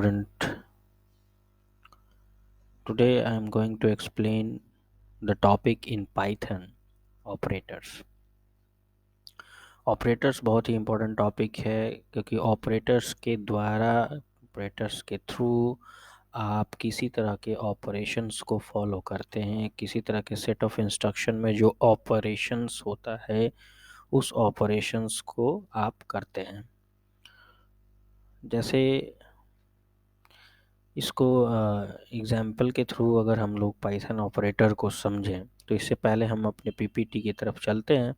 Student. Today I am going to explain the topic in Python operators. Operators बहुत ही important topic है क्योंकि operators के through आप किसी तरह के ऑपरेशंस को फॉलो करते हैं। किसी तरह के सेट ऑफ इंस्ट्रक्शन में जो ऑपरेशंस होता है उस ऑपरेशंस को आप करते हैं। जैसे इसको एग्जाम्पल के थ्रू अगर हम लोग पाइथन ऑपरेटर को समझें तो इससे पहले हम अपने पीपीटी की तरफ चलते हैं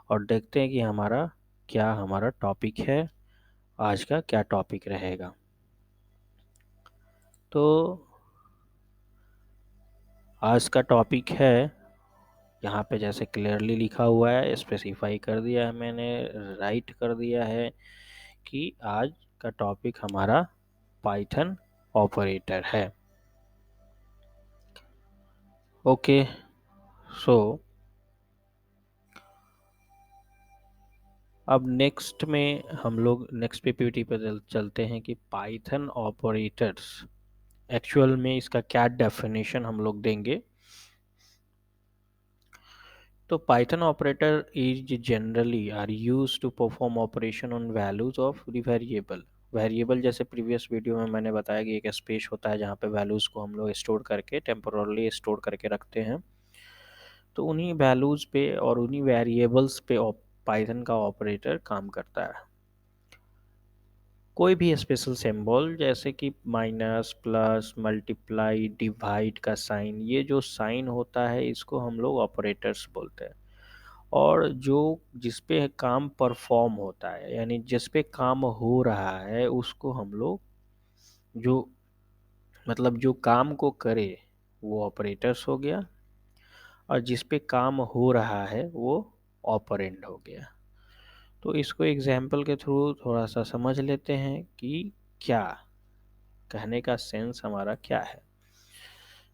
और देखते हैं कि हमारा टॉपिक है, आज का क्या टॉपिक रहेगा। तो आज का टॉपिक है, यहाँ पे जैसे क्लियरली लिखा हुआ है, स्पेसिफाई कर दिया है मैंने, राइट कर दिया है कि आज का टॉपिक हमारा पाइथन ऑपरेटर है। ओके, सो अब नेक्स्ट पीपीटी पर चलते हैं कि पाइथन ऑपरेटर्स एक्चुअल में इसका क्या डेफिनेशन हम लोग देंगे। तो Python operator is generally are use to perform operation on values of the variable. जैसे प्रीवियस वीडियो में मैंने बताया कि एक स्पेस होता है जहाँ पे वैल्यूज़ को हम लोग स्टोर करके टेम्पोरली स्टोर करके रखते हैं। तो उन्हीं वैल्यूज़ पे और उन्हीं वेरिएबल्स पे पाइथन का ऑपरेटर काम करता है। कोई भी स्पेशल सिंबल जैसे कि माइनस, प्लस, मल्टीप्लाई, डिवाइड का साइन, ये जो साइन होता है इसको हम लोग ऑपरेटर्स बोलते हैं। और जो जिस पे काम परफॉर्म होता है यानी जिस पे काम हो रहा है उसको हम लोग जो जो काम को करे वो ऑपरेटर्स हो गया, और जिस पे काम हो रहा है वो ऑपरेंड हो गया। तो इसको एग्जाम्पल के थ्रू थोड़ा सा समझ लेते हैं कि क्या कहने का सेंस हमारा क्या है।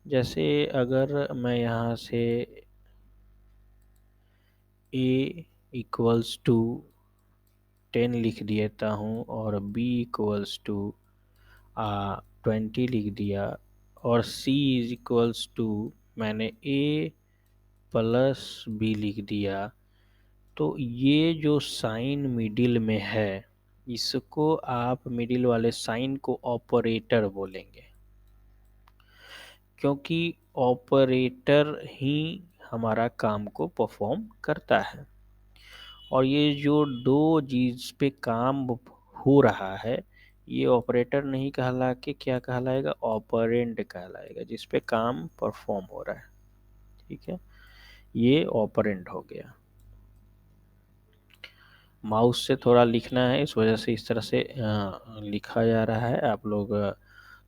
जैसे अगर मैं यहाँ से a इक्वल्स टू 10 लिख देता हूँ और b इक्वल्स टू 20 लिख दिया और c इज इक्वल्स टू मैंने a प्लस b लिख दिया, तो ये जो साइन मिडिल में है इसको आप मिडिल वाले साइन को ऑपरेटर बोलेंगे, क्योंकि ऑपरेटर ही हमारा काम को परफॉर्म करता है। और ये जो दो चीज पे काम हो रहा है ये ऑपरेटर नहीं कहला के क्या कहलाएगा, ऑपरेंड कहलाएगा, जिस पे काम परफॉर्म हो रहा है। ठीक है, ये ऑपरेंड हो गया। माउस से थोड़ा लिखना है इस वजह से इस तरह से लिखा जा रहा है। आप लोग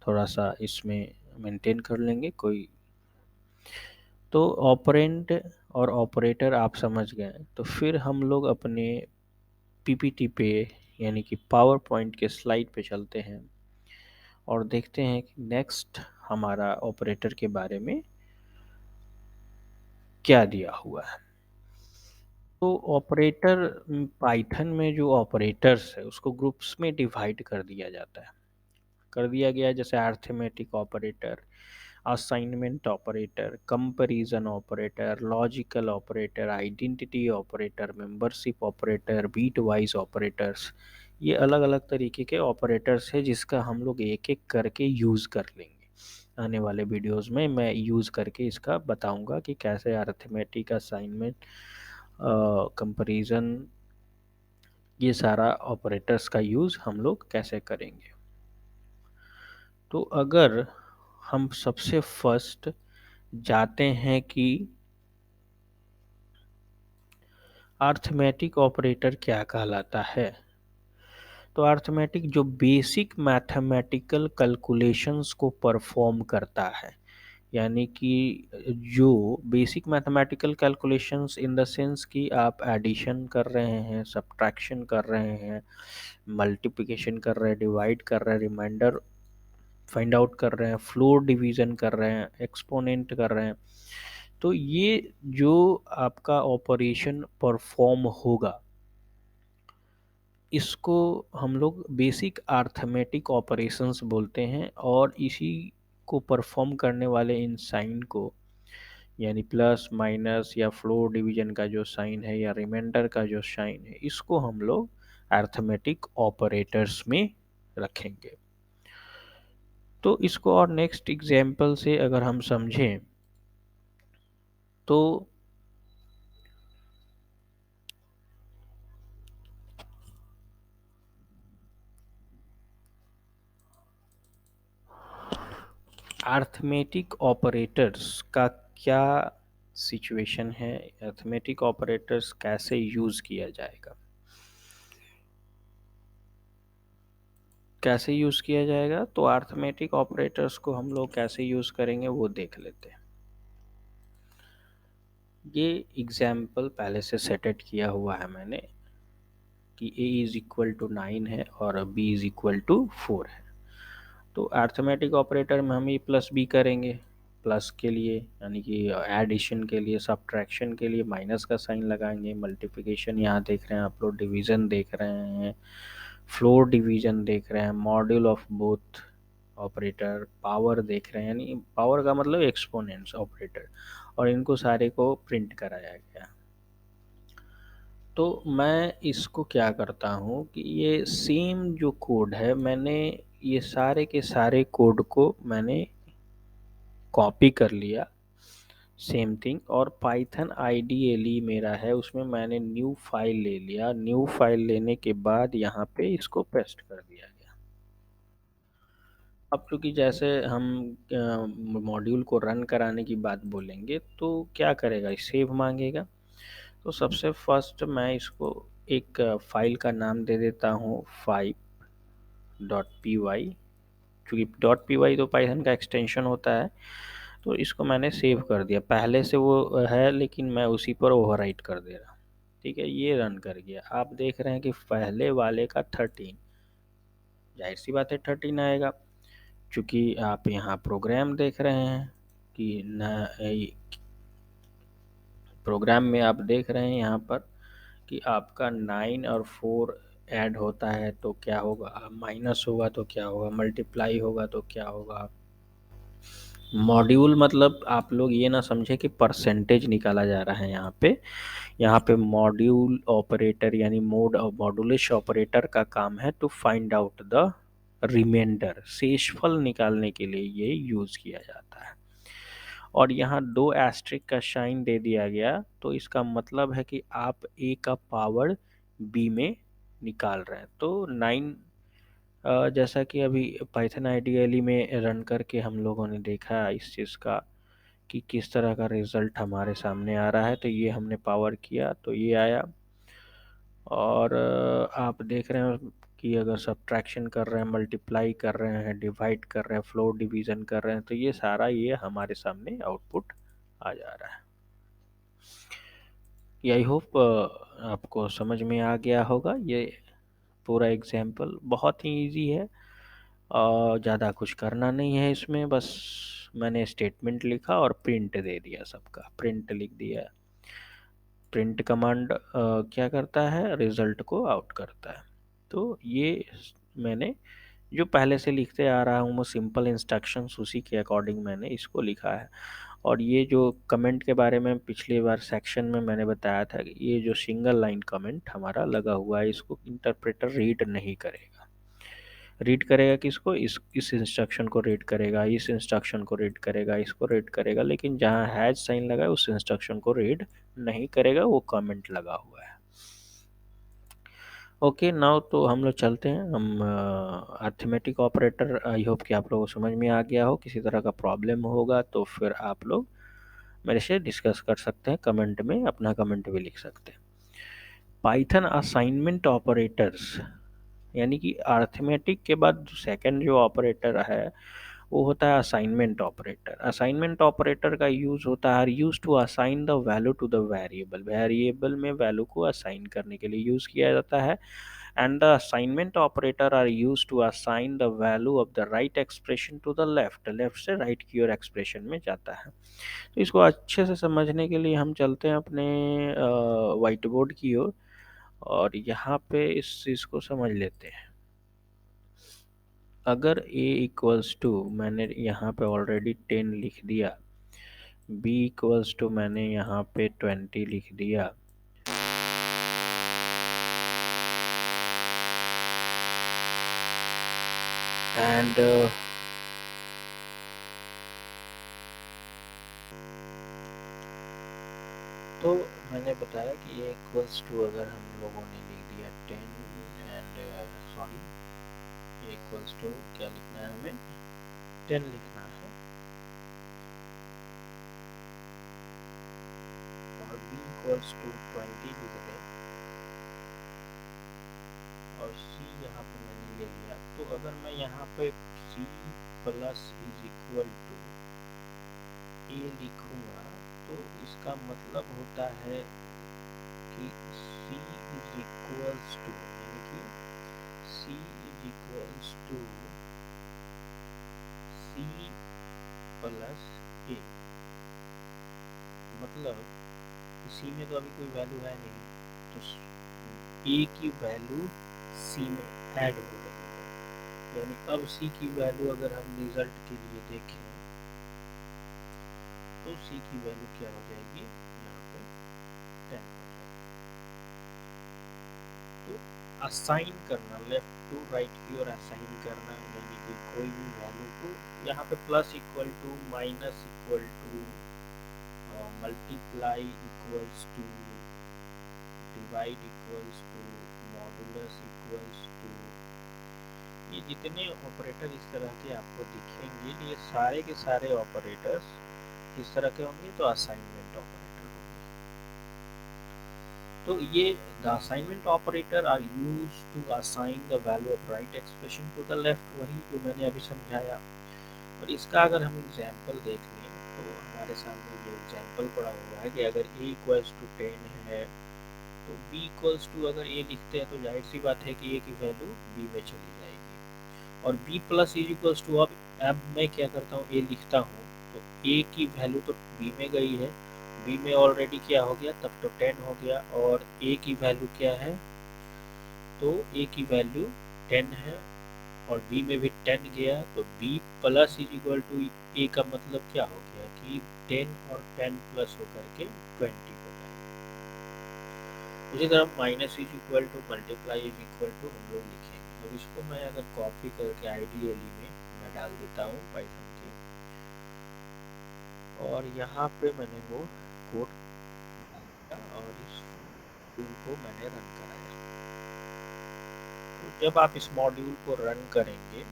थोड़ा सा इसमें मेंटेन कर लेंगे कोई। तो ऑपरेंड और ऑपरेटर आप समझ गए, तो फिर हम लोग अपने पीपीटी पे यानी कि पावर पॉइंट के स्लाइड पे चलते हैं और देखते हैं कि नेक्स्ट हमारा ऑपरेटर के बारे में क्या दिया हुआ है। तो ऑपरेटर पाइथन में जो ऑपरेटर्स है उसको ग्रुप्स में डिवाइड कर दिया जाता है, कर दिया गया है। जैसे arithmetic operator, assignment operator, comparison operator, logical operator, identity operator, membership operator, bitwise operators. ये अलग अलग तरीके के ऑपरेटर्स है जिसका हम लोग एक एक करके यूज़ कर लेंगे। आने वाले वीडियोस में मैं यूज़ करके इसका बताऊंगा कि कैसे अर्थमेटिक, असाइनमेंट, कंपैरिजन, ये सारा ऑपरेटर्स का यूज़ हम लोग कैसे करेंगे। तो अगर हम सबसे फर्स्ट जाते हैं कि अर्थमेटिक ऑपरेटर क्या कहलाता है, तो अर्थमेटिक जो बेसिक मैथमेटिकल कैलकुलेशंस को परफॉर्म करता है, यानी कि जो basic mathematical calculations in the sense कि आप एडिशन कर रहे हैं, सब्ट्रैक्शन कर रहे हैं, मल्टीप्लिकेशन कर रहे हैं, डिवाइड कर रहे हैं, रिमाइंडर फाइंड आउट कर रहे हैं, फ्लोर डिवीज़न कर रहे हैं, एक्सपोनेंट कर रहे हैं, तो ये जो आपका ऑपरेशन परफॉर्म होगा इसको हम लोग बेसिक अरिथमेटिक ऑपरेशंस बोलते हैं, और इसी को परफॉर्म करने वाले इन साइन को, यानी प्लस माइनस या फ्लोर डिवीजन का जो साइन है या रिमाइंडर का जो साइन है, इसको हम लोग अरिथमेटिक ऑपरेटर्स में रखेंगे। तो इसको और नेक्स्ट एग्जाम्पल से अगर हम समझें तो अरिथमेटिक ऑपरेटर्स का क्या सिचुएशन है, अरिथमेटिक ऑपरेटर्स कैसे यूज़ किया जाएगा, कैसे यूज़ किया जाएगा। तो अरिथमेटिक ऑपरेटर्स को हम लोग कैसे यूज़ करेंगे वो देख लेते हैं। ये एग्जाम्पल पहले से सेटेड किया हुआ है मैंने कि a इज़ इक्वल टू 9 है और b इज़ इक्वल टू 4 है। तो अरिथमेटिक ऑपरेटर में हम ये प्लस बी करेंगे, प्लस के लिए यानी कि एडिशन के लिए, सब्ट्रैक्शन के लिए माइनस का साइन लगाएंगे, मल्टीप्लिकेशन यहाँ देख रहे हैं आप लोग, डिवीज़न देख रहे हैं, फ्लोर डिवीज़न देख रहे हैं, module of both operator, power देख रहे हैं, यानी पावर का मतलब एक्सपोनेंट्स ऑपरेटर, और इनको सारे को प्रिंट कराया गया। तो मैं इसको क्या करता हूँ कि ये सेम जो कोड है, मैंने ये सारे के सारे कोड को मैंने कॉपी कर लिया, सेम थिंग, और पाइथन आईडीएलई मेरा है, उसमें मैंने न्यू फाइल ले लिया, न्यू फाइल लेने के बाद यहाँ पे इसको पेस्ट कर दिया गया। अब क्योंकि जैसे हम मॉड्यूल को रन कराने की बात बोलेंगे तो क्या करेगा, सेव मांगेगा। तो सबसे फर्स्ट मैं इसको एक फाइल का नाम दे देता हूँ 5.py, क्योंकि .py तो पाइथन का एक्सटेंशन होता है। तो इसको मैंने सेव कर दिया, पहले से वो है लेकिन मैं उसी पर ओवरराइट कर दे रहा हूँ। ठीक है, ये रन कर गया। आप देख रहे हैं कि पहले वाले का 13, जाहिर सी बात है 13 आएगा, क्योंकि आप यहाँ प्रोग्राम देख रहे हैं कि न, प्रोग्राम में आप देख रहे हैं यहाँ पर कि आपका 9 और 4 ऐड होता है तो क्या होगा, माइनस होगा तो क्या होगा, मल्टीप्लाई होगा तो क्या होगा। मॉड्यूल मतलब आप लोग ये ना समझे कि परसेंटेज निकाला जा रहा है यहाँ पे मॉड्यूल ऑपरेटर यानी मोड और मॉडुलस ऑपरेटर का काम है to find out the reminder, शेषफल निकालने के लिए ये यूज़ किया जाता है। और यहाँ 2 एस्ट्रिक का साइन दे दिया गया, तो इसका मतलब है कि आप a का पावर b में निकाल रहे हैं। तो 9 जैसा कि अभी पाइथन आईडीएलई में रन करके हम लोगों ने देखा इस चीज़ का कि किस तरह का रिज़ल्ट हमारे सामने आ रहा है। तो ये हमने पावर किया तो ये आया, और आप देख रहे हैं कि अगर सब्ट्रैक्शन कर रहे हैं, मल्टीप्लाई कर रहे हैं, डिवाइड कर रहे हैं, फ्लोर डिवीज़न कर रहे हैं, तो ये सारा ये हमारे सामने आउटपुट आ जा रहा है। आई होप आपको समझ में आ गया होगा। ये पूरा एग्जाम्पल बहुत ही इजी है और ज़्यादा कुछ करना नहीं है इसमें, बस मैंने स्टेटमेंट लिखा और प्रिंट दे दिया, सबका प्रिंट लिख दिया। प्रिंट कमांड क्या करता है, रिज़ल्ट को आउट करता है। तो ये मैंने जो पहले से लिखते आ रहा हूँ वो सिंपल इंस्ट्रक्शंस, उसी के अकॉर्डिंग मैंने इसको लिखा है। और ये जो कमेंट के बारे में पिछली बार सेक्शन में मैंने बताया था कि ये जो सिंगल लाइन कमेंट हमारा लगा हुआ है, इसको इंटरप्रेटर रीड नहीं करेगा। रीड करेगा किसको, इस इंस्ट्रक्शन को रीड करेगा, इस इंस्ट्रक्शन को रीड करेगा, इसको रीड करेगा, लेकिन जहाँ हैज साइन लगा है उस इंस्ट्रक्शन को रीड नहीं करेगा, वो कमेंट लगा हुआ है। ओके नाउ तो हम लोग चलते हैं, हम अरिथमेटिक ऑपरेटर, आई होप कि आप लोगों को समझ में आ गया हो। किसी तरह का प्रॉब्लम होगा तो फिर आप लोग मेरे से डिस्कस कर सकते हैं, कमेंट में अपना कमेंट भी लिख सकते हैं। पाइथन असाइनमेंट ऑपरेटर्स, यानी कि अरिथमेटिक के बाद सेकंड जो ऑपरेटर है वो होता है असाइनमेंट ऑपरेटर। असाइनमेंट ऑपरेटर का यूज़ होता है use to assign the value to the variable, variable में वैल्यू को असाइन करने के लिए यूज़ किया जाता है। And the assignment operator are use to assign the value of the right expression to the left, left से राइट की ओर एक्सप्रेशन में जाता है। तो इसको अच्छे से समझने के लिए हम चलते हैं अपने वाइट बोर्ड की ओर, और यहाँ पे इस चीज़ को समझ लेते हैं। अगर a इक्वल्स टू, मैंने यहाँ पे ऑलरेडी 10 लिख दिया, b इक्वल्स टू मैंने यहाँ पे 20 लिख दिया, एंड तो मैंने बताया कि a इक्वल्स टू अगर हम लोगों ने लिख दिया 10 and sorry a equals to क्या लिखना है, हमें 10 लिखना है, और b इक्वल्स टू 20 लिख दें, और c यहाँ पे मैंने ले लिया। तो अगर मैं यहाँ पे c plus is equal to a लिखूंगा तो इसका मतलब होता है कि c इज इक्वल्स टू, यानी कि c is equals to c plus a, मतलब c में तो अभी कोई वैल्यू है नहीं, तो a की वैल्यू c में ऐड हो रही है, यानी अब c की वैल्यू अगर हम रिजल्ट के लिए देखें तो c की वैल्यू क्या हो जाएगी, यहाँ पे 10 हो जाएगी। तो असाइन करना, लेफ्ट टू राइट की ओर असाइन करना, यानी कि कोई भी वैल्यू को यहाँ पे plus equal to, minus equal to, multiply equals to, divide equals to, modulus equals to, ये जितने ऑपरेटर इस तरह के आपको दिखेंगे, ये सारे के सारे ऑपरेटर्स किस तरह के होंगे, तो असाइनमेंट ऑपरेटर होंगे। तो ये the assignment operator are use to assign the value of right expression to the left, वही जो मैंने अभी समझाया। और इसका अगर हम एग्जाम्पल देख लें तो हमारे सामने ये एग्जाम्पल पड़ा हुआ है कि अगर a इक्वल्स टू 10 है तो b इक्वल्स टू, अगर a लिखते हैं तो जाहिर सी बात है कि a की वैल्यू b में चली जाएगी, और b plus is equals to, अब मैं क्या करता हूँ, a लिखता हूँ तो a की वैल्यू तो b में गई है, b में ऑलरेडी क्या हो गया, तब तो 10 हो गया, और a की वैल्यू क्या है, तो a की वैल्यू 10 है, और b में भी 10 गया, तो b plus is equal to a का मतलब क्या हो गया कि 10 और 10 प्लस होकर के 20 हो गया। उसी तरह minus is equal to, multiply is equal to हम लोग लिखेंगे। अब इसको मैं अगर कॉपी करके आइडियली में मैं डाल देता हूँ पाइथन के, और यहाँ पे मैंने वो कोड डाल दिया और इस टूल को मैंने रन कराया। तो जब आप इस मॉड्यूल को रन करेंगे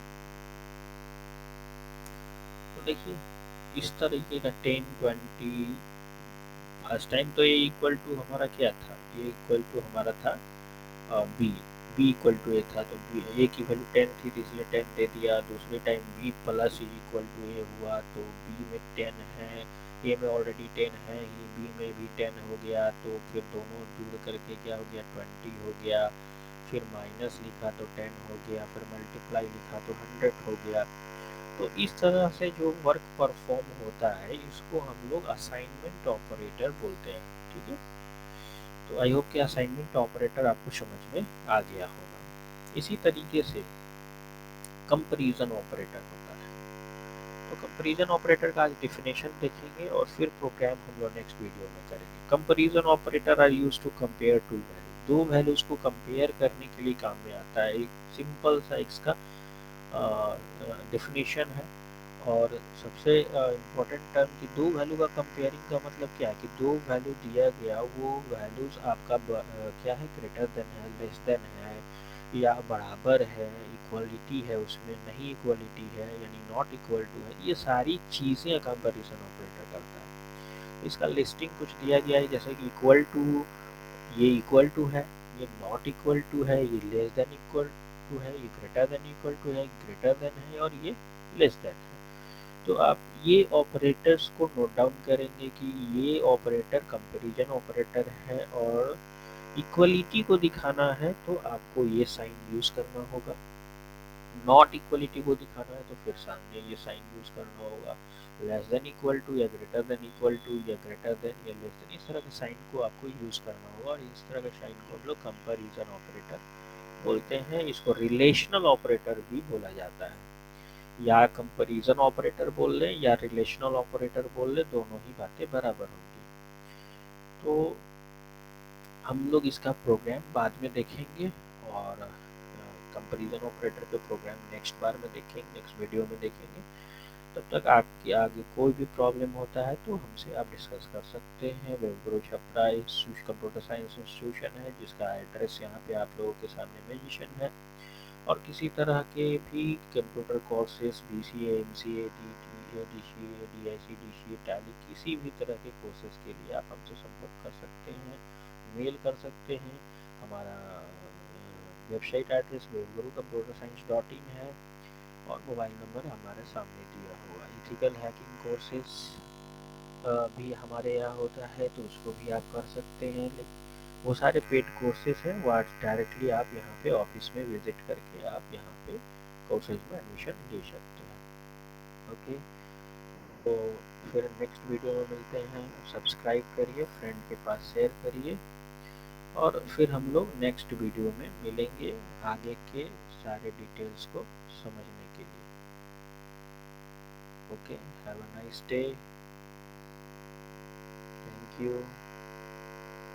तो देखिए इस तरीके का 10 20, फर्स्ट टाइम तो ये इक्वल टू हमारा क्या था, ये इक्वल टू हमारा था b इक्वल टू a था, तो a की वैल्यू 10 थी तो इसलिए 10 दे दिया। दूसरे time b plus is equal to a हुआ तो b में 10 है, a में ऑलरेडी 10 है ही, b में भी 10 हो गया, तो फिर दोनों जोड़ करके क्या हो गया, 20 हो गया, फिर माइनस लिखा तो 10 हो गया, फिर मल्टीप्लाई लिखा तो 100 हो गया। तो इस तरह से जो वर्क परफॉर्म होता है इसको हम लोग असाइनमेंट ऑपरेटर बोलते हैं। ठीक है, तो आई होप कि असाइनमेंट ऑपरेटर आपको समझ में आ गया होगा। इसी तरीके से कंपैरिजन ऑपरेटर होता है। तो कंपैरिजन ऑपरेटर का आज डिफिनेशन देखेंगे और फिर प्रोग्राम हम लोग नेक्स्ट वीडियो में करेंगे। Comparison operator are used to compare two value, दो वैल्यूज को कंपेयर करने के लिए काम में आता है। एक सिंपल सा इसका डेफिनेशन है, और सबसे इम्पोर्टेंट टर्म कि दो वैल्यू का कंपेयरिंग का मतलब क्या है कि दो वैल्यू दिया गया, वो वैल्यूज आपका क्या है, ग्रेटर देन है, लेस देन है, या बराबर है, इक्वलिटी है, उसमें नहीं इक्वलिटी है, यानी नॉट इक्वल टू है, ये सारी चीज़ें कंपैरिजन ऑपरेटर करता है। इसका लिस्टिंग कुछ दिया गया है, जैसे कि इक्वल टू, ये इक्वल टू है, ये नॉट इक्वल टू है, ये लेस देन इक्वल टू है, ये ग्रेटर देन इक्वल टू है, ग्रेटर देन है, और ये लेस देन है। तो आप ये ऑपरेटर्स को नोट डाउन करेंगे कि ये ऑपरेटर कंपैरिजन ऑपरेटर है, और इक्वलिटी को दिखाना है तो आपको ये साइन यूज करना होगा, नॉट इक्वलिटी को दिखाना है तो फिर सामने ये साइन यूज करना होगा, लेस देन इक्वल टू या ग्रेटर देन इक्वल टू या ग्रेटर देन या लेस देन, इस तरह के साइन को आपको यूज करना होगा। और इस तरह के साइन को हम लोग कंपैरिजन ऑपरेटर बोलते हैं। इसको रिलेशनल ऑपरेटर भी बोला जाता है। या कंपैरिजन ऑपरेटर बोल लें या रिलेशनल ऑपरेटर बोल लें, दोनों ही बातें बराबर होंगी। तो हम लोग इसका प्रोग्राम बाद में देखेंगे और कंपैरिजन ऑपरेटर के प्रोग्राम नेक्स्ट बार में देखेंगे, नेक्स्ट वीडियो में देखेंगे। तब तक आपके आगे कोई भी प्रॉब्लम होता है तो हमसे आप डिस्कस कर सकते हैं। वेबगुरु छपरा कंप्यूटर साइंस इंस्टीट्यूशन है, जिसका एड्रेस यहाँ पे आप लोगों के सामने मेंशन है। और किसी तरह के भी computer courses, BCA, MCA, DTA, DCA, DIC, DCA, tally, किसी भी तरह के कोर्सेज के लिए आप हमसे संपर्क कर सकते हैं, मेल कर सकते हैं। हमारा वेबसाइट एड्रेस webguru-computerscience.in है और मोबाइल नंबर हमारे सामने दिया हुआ। इथिकल हैकिंग कोर्सेज भी हमारे यहाँ होता है तो उसको भी आप कर सकते हैं। वो सारे पेड कोर्सेज हैं, वो आज डायरेक्टली आप यहाँ पे ऑफिस में विजिट करके आप यहाँ पे कोर्सेज में एडमिशन ले सकते हैं। ओके, तो फिर नेक्स्ट वीडियो में मिलते हैं। सब्सक्राइब करिए, फ्रेंड के पास शेयर करिए और फिर हम लोग नेक्स्ट वीडियो में मिलेंगे आगे के सारे डिटेल्स को समझने के लिए। Okay, have a nice day, thank you.